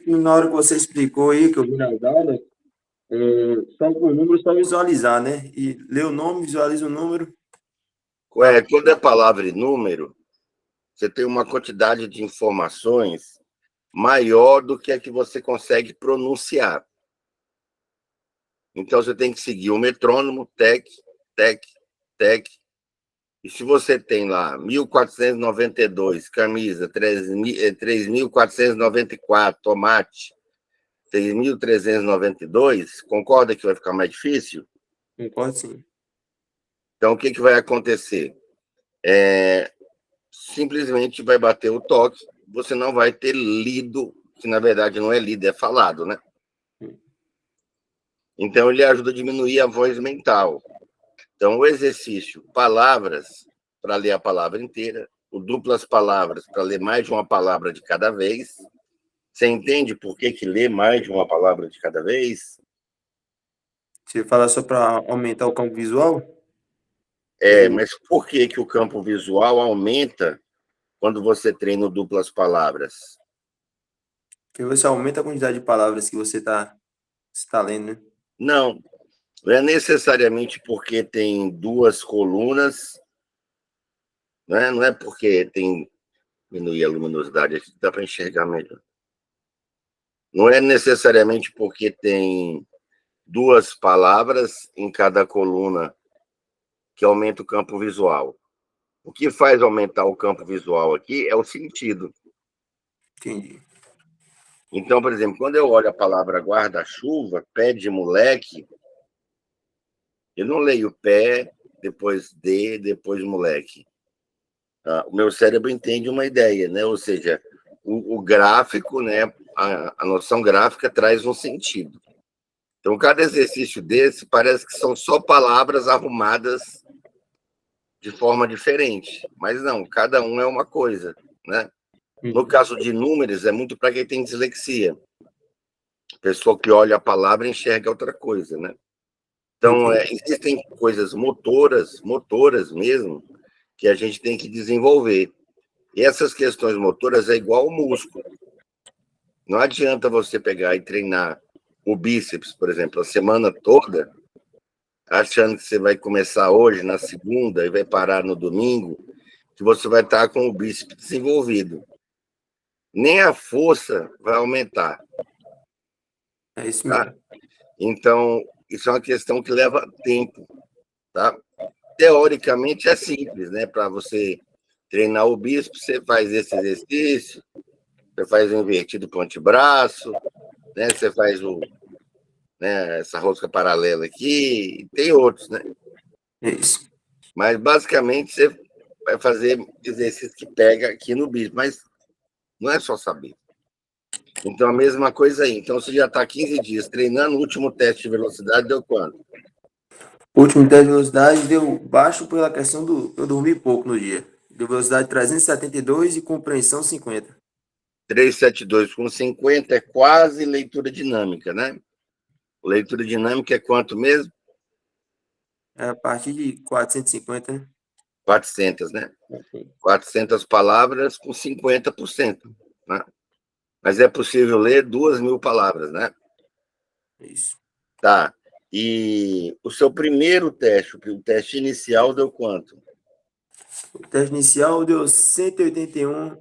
Na hora que você explicou aí, que eu vi nas aulas, só com o número, só visualizar, né? E ler o nome, visualiza o número. Quando é palavra e número, você tem uma quantidade de informações maior do que a que você consegue pronunciar. Então, você tem que seguir o metrônomo, tec, tec, tec. E se você tem lá 1492, camisa, 3.494, tomate, 6.392, concorda que vai ficar mais difícil? Concordo, sim. Então, o que vai acontecer? Simplesmente vai bater o toque, você não vai ter lido, que na verdade não é lido, é falado, né? Então, ele ajuda a diminuir a voz mental. Então, o exercício, palavras, para ler a palavra inteira, o duplas palavras, para ler mais de uma palavra de cada vez. Você entende por que lê mais de uma palavra de cada vez? Você fala só para aumentar o campo visual? Mas por que o campo visual aumenta quando você treina duplas palavras? Porque você aumenta a quantidade de palavras que você está lendo, né? Não é necessariamente porque tem duas colunas, né? Não é porque tem... Diminuir a luminosidade, aqui dá para enxergar melhor. Não é necessariamente porque tem duas palavras em cada coluna que aumenta o campo visual. O que faz aumentar o campo visual aqui é o sentido. Entendi. Então, por exemplo, quando eu olho a palavra guarda-chuva, pé de moleque, eu não leio pé, depois de, depois moleque. O meu cérebro entende uma ideia, né? Ou seja, o gráfico, né? A noção gráfica traz um sentido. Então, cada exercício desse parece que são só palavras arrumadas de forma diferente, mas não, cada um é uma coisa, né? No caso de números, é muito para quem tem dislexia. A pessoa que olha a palavra enxerga outra coisa, né? Então, existem coisas motoras mesmo, que a gente tem que desenvolver. E essas questões motoras é igual ao músculo. Não adianta você pegar e treinar o bíceps, por exemplo, a semana toda, achando que você vai começar hoje, na segunda, e vai parar no domingo, que você vai estar com o bíceps desenvolvido. Nem a força vai aumentar. É isso Tá? mesmo. Então, isso é uma questão que leva tempo. Tá? Teoricamente é simples, né? Para você treinar o bíceps, você faz esse exercício, você faz o invertido ponte-braço, né? Você faz essa rosca paralela aqui, e tem outros, né? É isso. Mas basicamente você vai fazer exercício que pega aqui no bíceps, mas não é só saber. Então, a mesma coisa aí. Então, você já está 15 dias treinando, o último teste de velocidade deu quanto? O último teste de velocidade deu baixo pela questão do... Eu dormi pouco no dia. Deu velocidade 372 e compreensão 50. 372 com 50 é quase leitura dinâmica, né? Leitura dinâmica é quanto mesmo? É a partir de 450, né? 400, né? 400 palavras com 50%. Né? Mas é possível ler 2.000 palavras, né? Isso. Tá. E o seu primeiro teste, o teste inicial, deu quanto? O teste inicial deu 181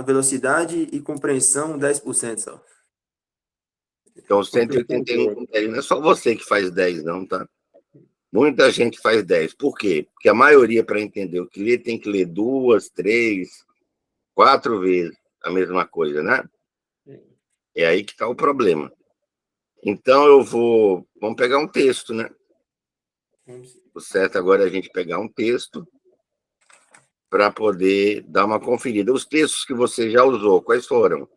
velocidade e compreensão 10% só. Então, 181 com 10. Não é só você que faz 10, não, tá? Muita gente faz 10. Por quê? Porque a maioria, para entender o que lê, tem que ler 2, 3, 4 vezes a mesma coisa, né? É aí que está o problema. Então, vamos pegar um texto, né? O certo agora é a gente pegar um texto para poder dar uma conferida. Os textos que você já usou, quais foram?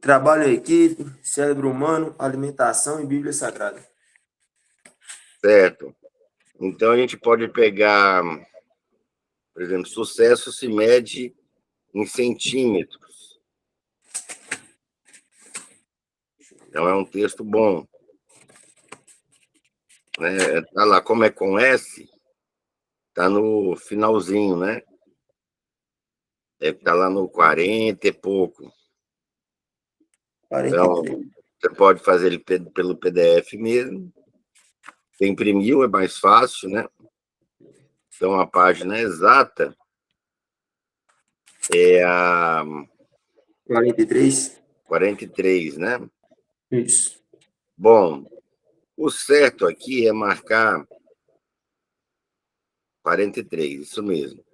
Trabalho em equipe, cérebro humano, alimentação e Bíblia Sagrada. Certo. Então, a gente pode pegar, por exemplo, sucesso se mede em centímetros. Então, é um texto bom. Tá lá, como é com S, tá no finalzinho, né? Deve estar lá no 40 e pouco. Então, 43. você pode fazer ele pelo PDF mesmo. Você imprimiu, é mais fácil, né? Então, a página exata é a 43. 43, né? Isso. Bom, o certo aqui é marcar 43, isso mesmo.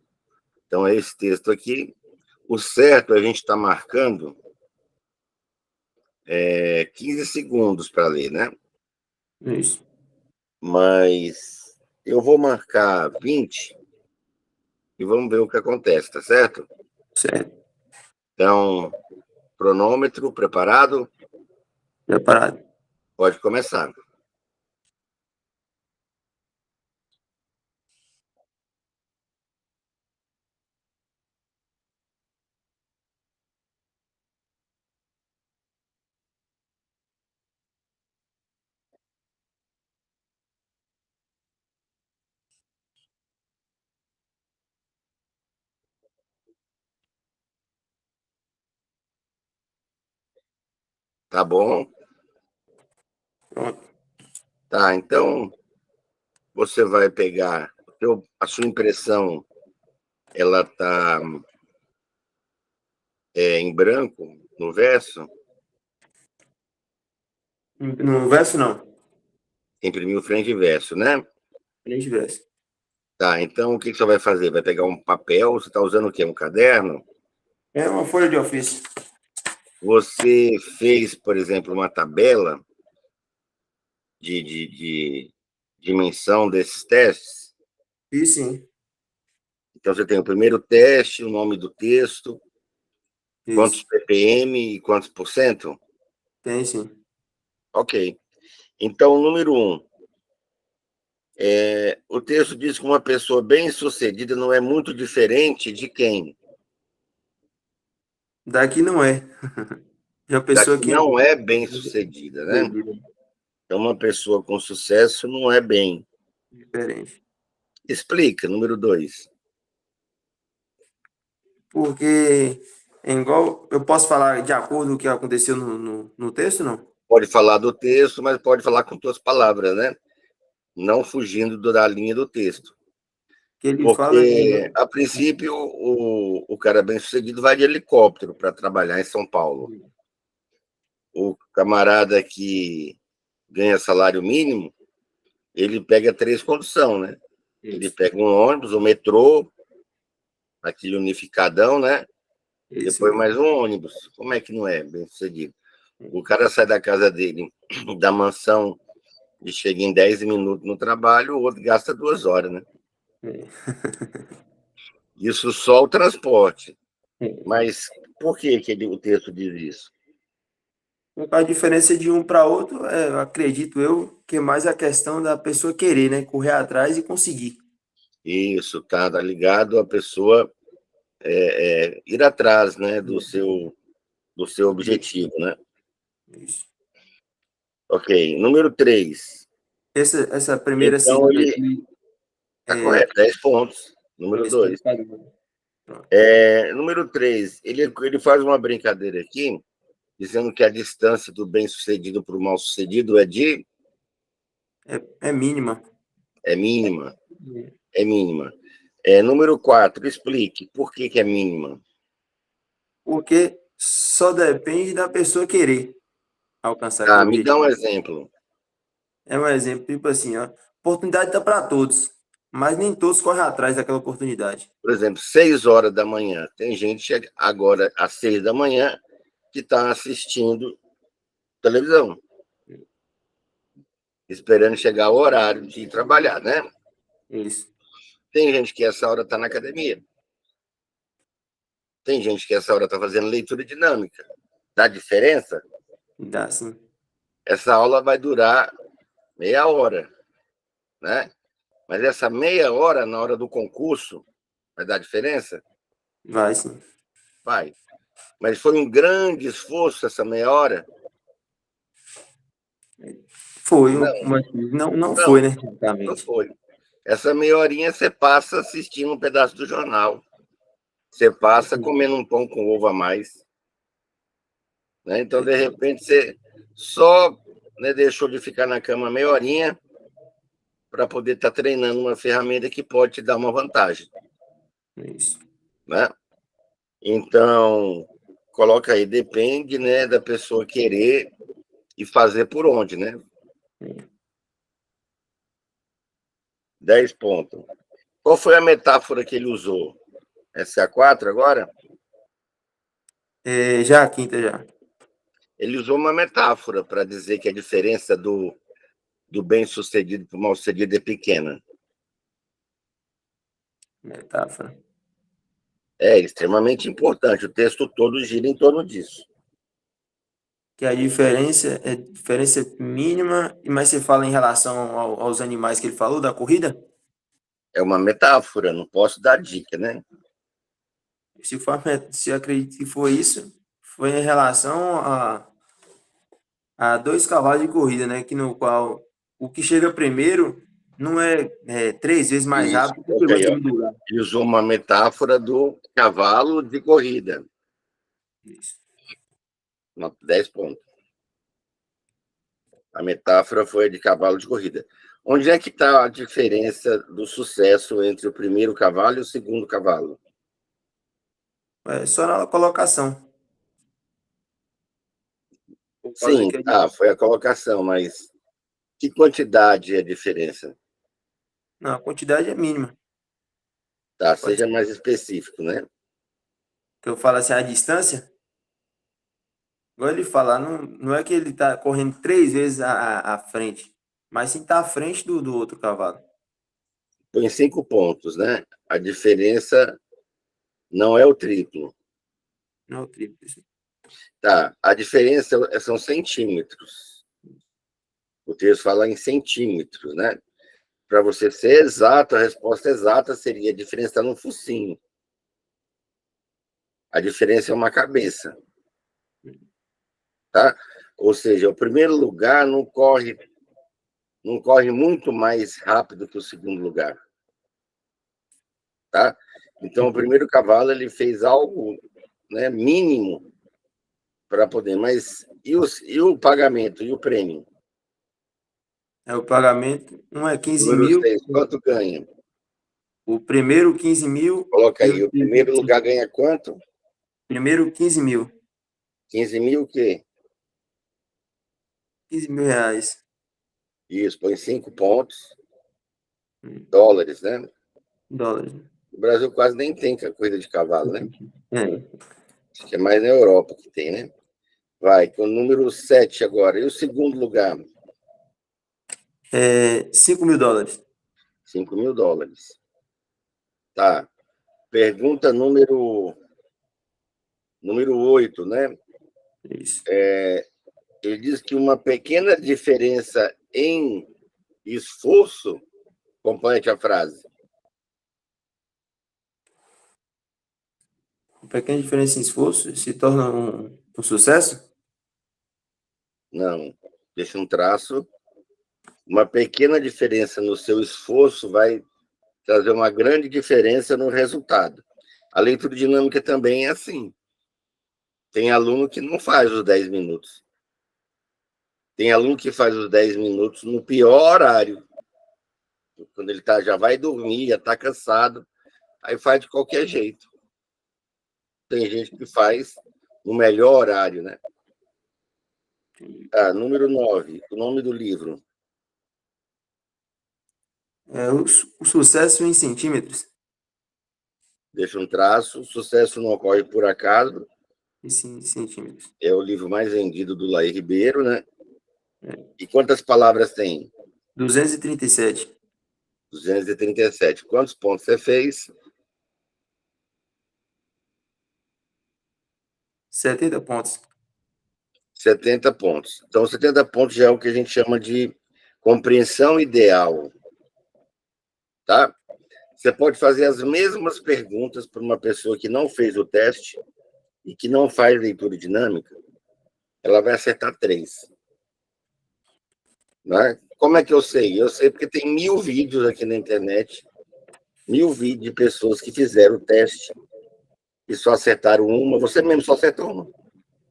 Então, é esse texto aqui. O certo a gente está marcando 15 segundos para ler, né? Isso. Mas eu vou marcar 20 e vamos ver o que acontece, tá certo? Certo. Então, cronômetro preparado? Preparado. Pode começar. Tá bom? Pronto. Tá, então você vai pegar a sua impressão, ela tá em branco no verso, No verso, não. imprimiu frente e verso, né? Frente e verso. Tá, então o que você vai fazer? Vai pegar um papel, você está usando o quê? Um caderno? É uma folha de ofício. Você fez, por exemplo, uma tabela de dimensão desses testes? E sim. Então você tem o primeiro teste, o nome do texto, quantos Isso. ppm e quantos por cento? Tem sim. Ok. Então, número 1. O texto diz que uma pessoa bem-sucedida não é muito diferente de quem? Daqui não é. Já Da pensou que que é não é bem-sucedida, né? Então, uma pessoa com sucesso não é bem. diferente. Explica, número 2. Porque é igual. Eu posso falar de acordo com o que aconteceu no texto, não? Pode falar do texto, mas pode falar com suas palavras, né? Não fugindo da linha do texto. Que ele fala. Porque, a princípio, o cara bem-sucedido vai de helicóptero para trabalhar em São Paulo. O camarada que ganha salário mínimo, ele pega 3 conduções, né? Ele Isso. pega um ônibus, um metrô, aquele unificadão, né? Isso Depois mesmo. mais um ônibus. Como é que não é bem-sucedido? O cara sai da casa dele, da mansão, e chega em 10 minutos no trabalho, o outro gasta 2 horas, né? É. Isso só o transporte. É. Mas por que o texto diz isso? A diferença de um para outro, eu acredito eu, que é mais a questão da pessoa querer, né? Correr atrás e conseguir. Isso tá ligado a pessoa ir atrás, né, do seu objetivo, né? Isso. Ok, número 3. Essa primeira Então, seguida ele aqui está correto, 10 pontos. Número esse ponto 2. tá bom. Pronto. Número 3, ele faz uma brincadeira aqui, dizendo que a distância do bem-sucedido para o mal-sucedido É mínima. é mínima. É mínima. Número 4, explique por que é mínima. Porque só depende da pessoa querer alcançar aquele Ah, me dá um objetivo. exemplo. É um exemplo, tipo assim, ó, oportunidade está para todos, mas nem todos correm atrás daquela oportunidade. Por exemplo, 6 horas da manhã. Tem gente agora, às 6 da manhã, que está assistindo televisão, esperando chegar o horário de ir trabalhar, né? Isso. Tem gente que essa hora está na academia. Tem gente que essa hora está fazendo leitura dinâmica. Dá diferença? Dá sim. Essa aula vai durar meia hora, né? Mas essa meia hora, na hora do concurso, vai dar diferença? Vai sim. Vai. Mas foi um grande esforço essa meia hora? Foi, Não, mas não não, foi, né? não Exatamente. foi. Essa meia horinha você passa assistindo um pedaço do jornal. Você passa comendo um pão com ovo a mais. né? Então, de repente, você só, né, deixou de ficar na cama meia horinha para poder estar treinando uma ferramenta que pode te dar uma vantagem, Isso. né? Então, coloca aí, depende, né, da pessoa querer e fazer por onde, né? 10 pontos. Qual foi a metáfora que ele usou? Essa é a 4 agora? Já a quinta, já. Ele usou uma metáfora para dizer que a diferença do bem-sucedido para o mal-sucedido é pequena. Metáfora. É extremamente importante. O texto todo gira em torno disso. Que a diferença é diferença mínima, mas você fala em relação aos animais que ele falou, da corrida? É uma metáfora, não posso dar dica, né? Se eu acredito que foi isso, foi em relação a dois cavalos de corrida, né? Que no qual o que chega primeiro não é 3 vezes mais Isso, rápido que o que ok, vai em ó. segundo lugar. Ele usou uma metáfora do cavalo de corrida. Isso. 10 pontos. A metáfora foi a de cavalo de corrida. Onde é que está a diferença do sucesso entre o primeiro cavalo e o segundo cavalo? É só na colocação. Por causa Sim, que foi a colocação, mas que quantidade é a diferença? não, a quantidade é mínima. Tá, Pode seja ser mais específico, né? que eu falo assim, a distância, igual ele fala, não é que ele está correndo 3 vezes à frente, mas sim está à frente do outro cavalo. Põe 5 pontos, né? A diferença não é o triplo. Não é o triplo. Tá, a diferença são centímetros. O texto fala em centímetros, né? Para você ser exato, a resposta exata seria a diferença no focinho. A diferença é uma cabeça, tá? Ou seja, o primeiro lugar não corre muito mais rápido que o segundo lugar, tá? Então, o primeiro cavalo ele fez algo, né, mínimo para poder, mas e o pagamento e o prêmio? É o pagamento, um é 15 Número mil, 6, quanto ganha? o primeiro 15 mil Coloca e aí, o primeiro lugar ganha quanto? primeiro 15 mil. 15 mil o quê? 15 mil reais. Isso, põe 5 pontos, dólares, né? Dólares. O Brasil quase nem tem corrida de cavalo, né? É. Acho que é mais na Europa que tem, né? Vai, com o número 7 agora. E o segundo lugar? 5 mil dólares. 5 mil dólares. Tá. Pergunta número 8, né? Isso. Ele diz que uma pequena diferença em esforço, complete a frase. Uma pequena diferença em esforço se torna um sucesso? Não, deixa um traço. Uma pequena diferença no seu esforço vai trazer uma grande diferença no resultado. A leitura dinâmica também é assim. Tem aluno que não faz os 10 minutos. Tem aluno que faz os 10 minutos no pior horário. Quando ele já vai dormir, já está cansado, aí faz de qualquer jeito. Tem gente que faz no melhor horário, né? Número 9, o nome do livro. O sucesso em centímetros. Deixa um traço. Sucesso não ocorre por acaso. Em centímetros. É o livro mais vendido do Laí Ribeiro, né? E quantas palavras tem? 237. 237. Quantos pontos você fez? 70 pontos. 70 pontos. Então, 70 pontos já é o que a gente chama de compreensão ideal. Tá? Você pode fazer as mesmas perguntas para uma pessoa que não fez o teste e que não faz leitura dinâmica, ela vai acertar 3. Né? Como é que eu sei? Eu sei porque tem 1000 vídeos aqui na internet, 1000 vídeos de pessoas que fizeram o teste e só acertaram uma. Você mesmo só acertou uma.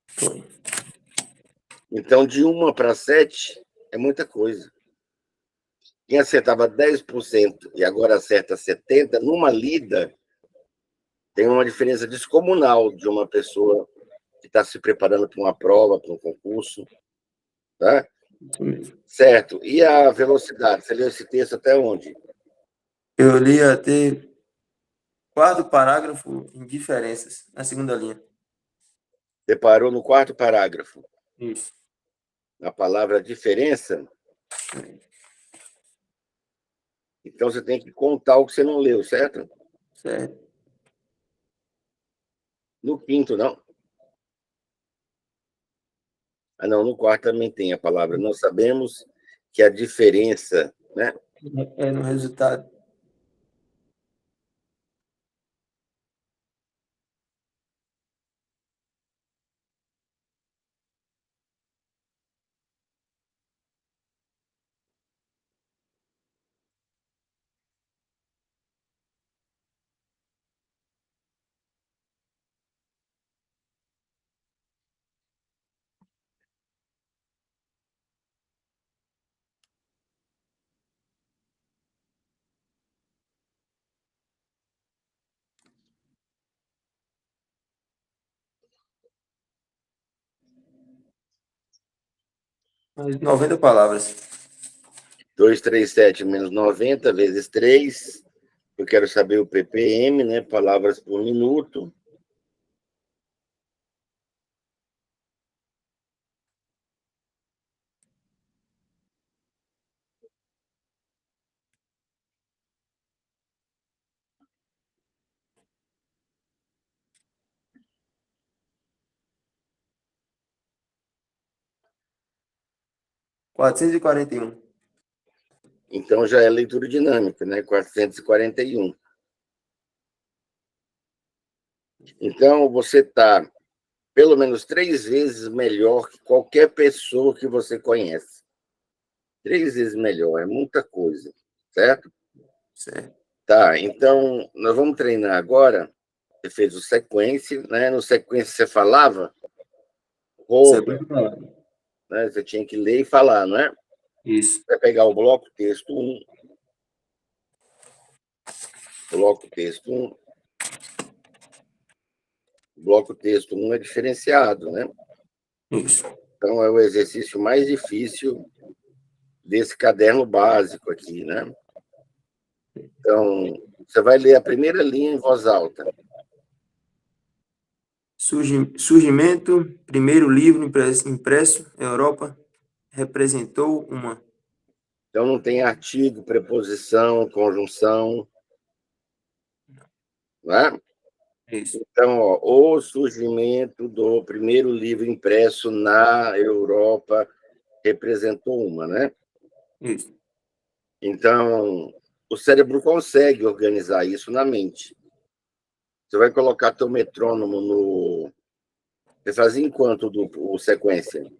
Foi. Então, de 1 para 7 é muita coisa. Quem acertava 10% e agora acerta 70%, numa lida, tem uma diferença descomunal de uma pessoa que está se preparando para uma prova, para um concurso, tá? Isso mesmo. Certo. E a velocidade? Você leu esse texto até onde? Eu li até quarto parágrafo em diferenças, na segunda linha. Você parou no quarto parágrafo. Isso. Na palavra diferença, então você tem que contar o que você não leu, certo? Certo. No quinto, não. Ah, não, no quarto também tem a palavra. Nós sabemos que a diferença, né? É no resultado. Mas 90 palavras. 237 menos 90 vezes 3. Eu quero saber o ppm, né? Palavras por minuto. Quatrocentos e quarenta e um. Então já é leitura dinâmica, né? 441. Então você está pelo menos 3 vezes melhor que qualquer pessoa que você conhece. 3 vezes melhor, é muita coisa, certo? Certo. Tá, então nós vamos treinar agora. Você fez o sequência, né? No sequência você falava roupa, Sequência de palavras. né? Você tinha que ler e falar, não é? Isso. Vai pegar o bloco texto 1, bloco texto 1, bloco texto 1 é diferenciado, né? Isso. Então é o exercício mais difícil desse caderno básico aqui, né? Então, você vai ler a primeira linha em voz alta. Surgimento, primeiro livro impresso, Europa representou uma. Então, não tem artigo, preposição, conjunção, né? Isso. Então, ó, o surgimento do primeiro livro impresso na Europa representou uma, né? Isso. Então, o cérebro consegue organizar isso na mente. Você vai colocar teu metrônomo no. Você fazia em quanto o sequência?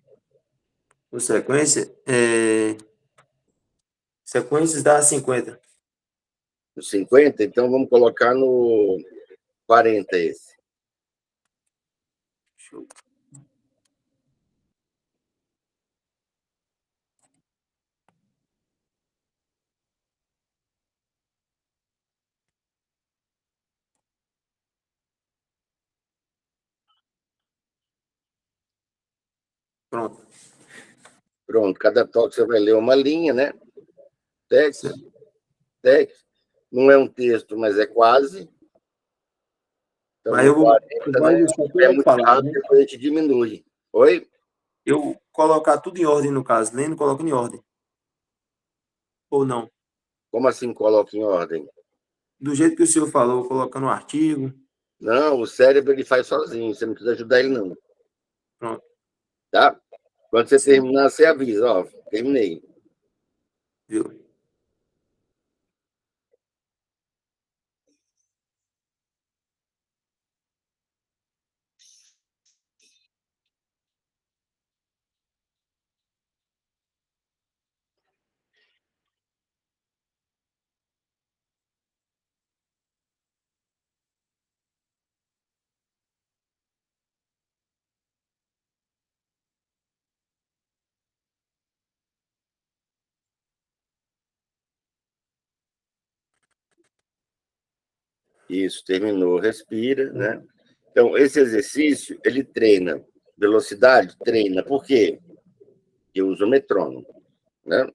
O sequências dá 50. No 50? Então vamos colocar no 40 esse. Show. Pronto. Pronto, cada toque você vai ler uma linha, né? Texto, Certo. texto. Não é um texto, mas é quase. Então, Mas no eu 40, vou né? ajustar É todas as muito palavras, rápido, né? depois a gente diminui. Oi? Eu colocar tudo em ordem, no caso. Lendo, coloco em ordem. Ou não. Como assim coloca em ordem? Do jeito que o senhor falou, colocando um artigo. Não, o cérebro ele faz sozinho, você não precisa ajudar ele, não. Pronto. Tá? Quando você Sim. terminar, você avisa, ó, terminei. Viu? Isso, terminou, respira, né? Então, esse exercício, ele treina velocidade, treina. Por quê? Eu uso o metrônomo, né?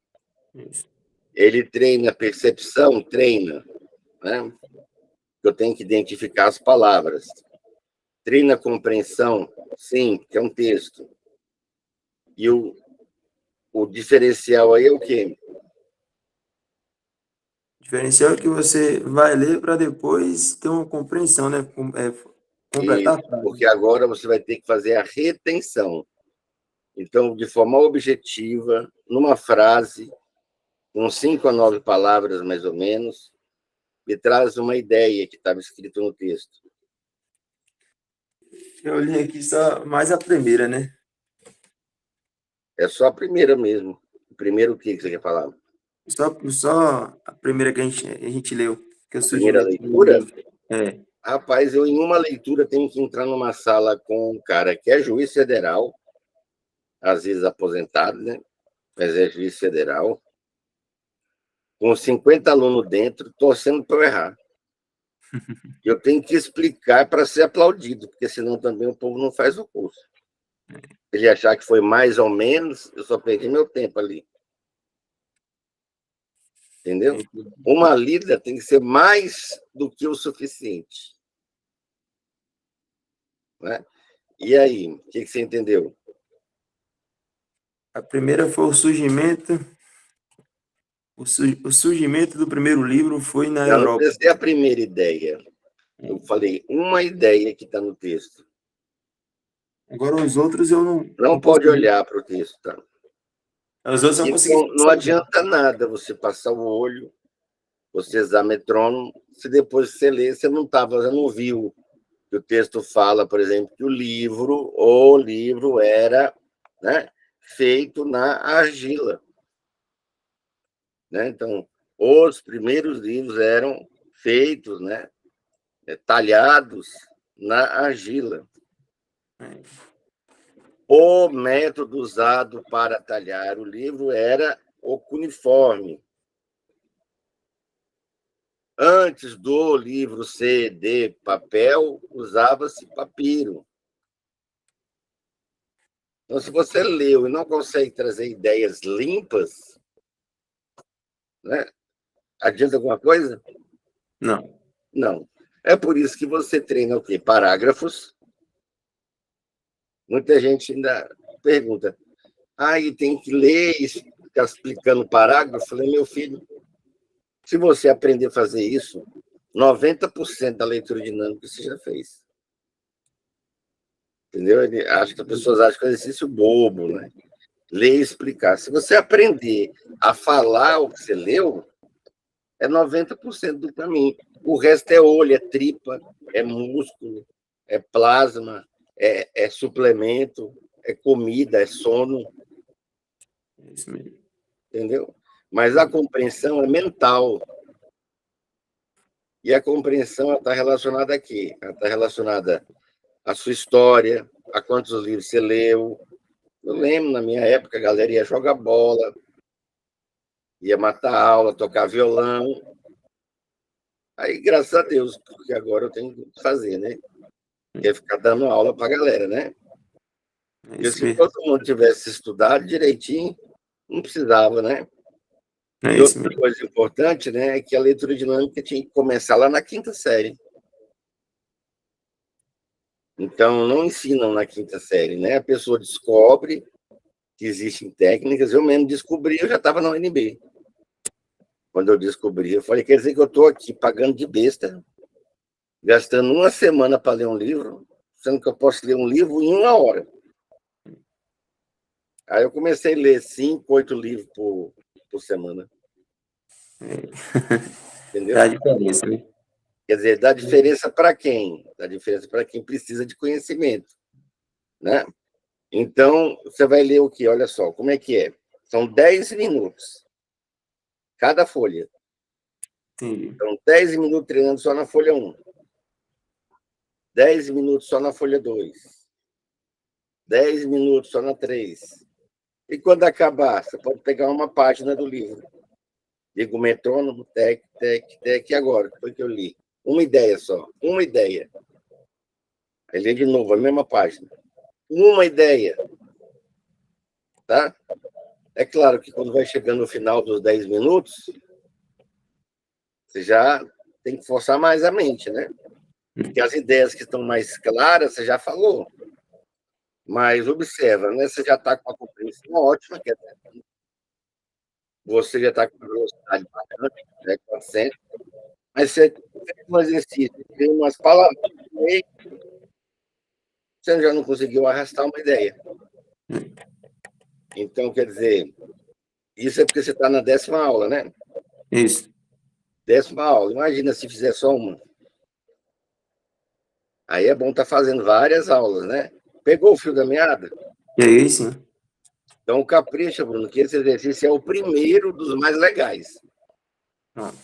Isso. Ele treina percepção, treina, né? Eu tenho que identificar as palavras. Treina compreensão, sim, que é um texto. E o diferencial aí é o quê? O diferencial é que você vai ler para depois ter uma compreensão, né? Completar Isso, a frase. porque agora você vai ter que fazer a retenção. Então, de forma objetiva, numa frase, com 5 a 9 palavras, mais ou menos, me traz uma ideia que estava escrito no texto. Eu li aqui só mais a primeira, né? É só a primeira mesmo. O primeiro o que você quer falar? Só a primeira que a gente leu, que é o A primeira surgimento do leitura? livro. É, Rapaz, eu em uma leitura tenho que entrar numa sala com um cara que é juiz federal, às vezes aposentado, né? Mas é juiz federal, com 50 alunos dentro, torcendo para eu errar. Eu tenho que explicar para ser aplaudido, porque senão também o povo não faz o curso. Ele achar que foi mais ou menos, eu só perdi meu tempo ali. Entendeu? Uma lida tem que ser mais do que o suficiente. Né? E aí, o que você entendeu? a primeira foi o surgimento do primeiro livro foi na Eu não Europa. precisa ser a primeira ideia. Eu falei uma ideia que está no texto. Agora os outros eu Não não pode consegui. olhar para o texto. Tá? Os outros eu não E consegui não perceber. adianta nada você passar o olho, você usar metrônomo, se depois você ler, você não viu que o texto fala, por exemplo, que o livro era, né, feito na argila. Né? Então, os primeiros livros eram feitos, né, talhados na argila. O método usado para talhar o livro era o cuneiforme. Antes do livro ser de papel, usava-se papiro. Então, se você leu e não consegue trazer ideias limpas, né, adianta alguma coisa? Não. Não. É por isso que você treina o quê? Parágrafos. Muita gente ainda pergunta, e tem que ler e ficar explicando parágrafo. Eu falei, meu filho, se você aprender a fazer isso, 90% da leitura dinâmica você já fez. Entendeu? Acho que as pessoas acham que é um exercício bobo, né? Ler e explicar. Se você aprender a falar o que você leu, é 90% do caminho. O resto é olho, é tripa, é músculo, é plasma, é suplemento, é comida, é sono. É isso mesmo. Entendeu? Mas a compreensão é mental. E a compreensão está relacionada a quê? Ela está relacionada à sua história, a quantos livros você leu. Eu lembro, na minha época, a galera ia jogar bola, ia matar aula, tocar violão. Aí, graças a Deus, porque agora eu tenho que fazer, né? Que é ficar dando aula para a galera, né? É Porque isso se mesmo. todo mundo tivesse estudado direitinho, não precisava, né? É E isso outra mesmo. coisa importante, né, é que a leitura dinâmica tinha que começar lá na quinta série. Então, não ensinam na quinta série, né? A pessoa descobre que existem técnicas. Eu mesmo descobri, eu já estava na UNB. Quando eu descobri, eu falei, quer dizer que eu estou aqui pagando de besta, gastando uma semana para ler um livro, sendo que eu posso ler um livro em uma hora. Aí eu comecei a ler 5, 8 livros por semana. Dá a Entendeu? diferença, né? Quer dizer, dá diferença para quem? Dá diferença para quem precisa de conhecimento, né? Então, você vai ler o quê? Olha só, como é que é? São 10 minutos cada folha. Entendi. Então, 10 minutos treinando só na folha 1, 10 minutos só na folha 2, 10 minutos só na 3. E quando acabar, você pode pegar uma página do livro. Liga o metrônomo, tec, tec, tec, e agora? Foi que eu li. Uma ideia só. Uma ideia. Aí lê de novo, a mesma página. Uma ideia. Tá? É claro que quando vai chegando no final dos 10 minutos, você já tem que forçar mais a mente, né? Porque as ideias que estão mais claras, você já falou. Mas observa, né? Você já está com uma compreensão ótima, quer dizer, você já está com uma velocidade bacana, né? 400, mas você fez um exercício, tem umas palavras, você já não conseguiu arrastar uma ideia. Então, quer dizer, isso é porque você está na 10ª aula, né? Isso. 10ª aula. Imagina se fizer só uma. Aí é bom estar fazendo várias aulas, né? Pegou o fio da meada? E aí, sim. Então, capricha, Bruno, que esse exercício é o primeiro dos mais legais. Pronto.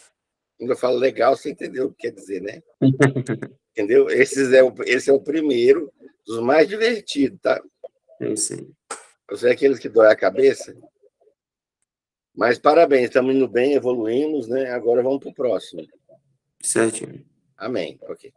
Quando eu falo legal, você entendeu o que quer dizer, né? Entendeu? Esse é o primeiro dos mais divertidos, tá? É isso aí. Você é aqueles que dói a cabeça. Mas parabéns, estamos indo bem, evoluímos, né? Agora vamos para o próximo. Certinho. Amém. Ok.